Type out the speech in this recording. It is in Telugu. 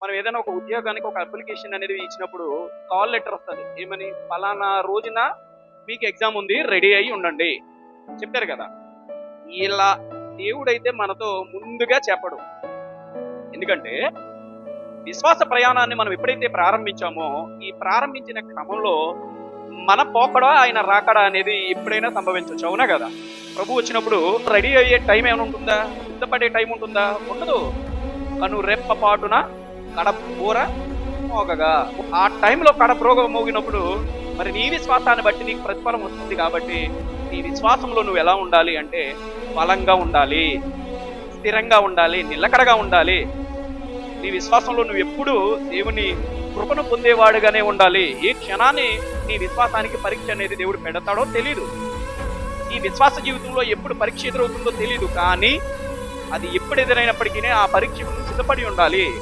మనం ఏదైనా ఒక ఉద్యోగానికి ఒక అప్లికేషన్ అనేది ఇచ్చినప్పుడు కాల్ లెటర్ వస్తుంది. ఏమని? ఫలానా రోజున మీకు ఎగ్జామ్ ఉంది, రెడీ అయ్యి ఉండండి చెప్తారు కదా. ఇలా దేవుడైతే మనతో ముందుగా చెప్పడు. ఎందుకంటే విశ్వాస ప్రయాణాన్ని మనం ఎప్పుడైతే ప్రారంభించామో ఈ ప్రారంభించిన క్రమంలో మన పోకడ ఆయన రాకడ అనేది ఎప్పుడైనా సంభవించవచ్చు. అవునా కదా? ప్రభు వచ్చినప్పుడు రెడీ అయ్యే టైం ఏమైనా ఉంటుందా? సిద్ధపడే టైం ఉంటుందా? ఉండదు. కను రెప్పపాటున కడపూర మోగగా ఆ టైంలో కడప్రోగ మోగినప్పుడు మరి నీ విశ్వాసాన్ని బట్టి నీకు ప్రతిఫలం వస్తుంది. కాబట్టి నీ విశ్వాసంలో నువ్వు ఎలా ఉండాలి అంటే బలంగా ఉండాలి, స్థిరంగా ఉండాలి, నిలకడగా ఉండాలి. నీ విశ్వాసంలో నువ్వు ఎప్పుడు దేవుని కృపను పొందేవాడుగానే ఉండాలి. ఏ క్షణాన్ని నీ విశ్వాసానికి పరీక్ష అనేది దేవుడు పెడతాడో తెలీదు. ఈ విశ్వాస జీవితంలో ఎప్పుడు పరీక్ష ఎదురవుతుందో తెలీదు. కానీ అది ఎప్పుడు ఎదురైనప్పటికీ ఆ పరీక్షకు సిద్ధపడి ఉండాలి.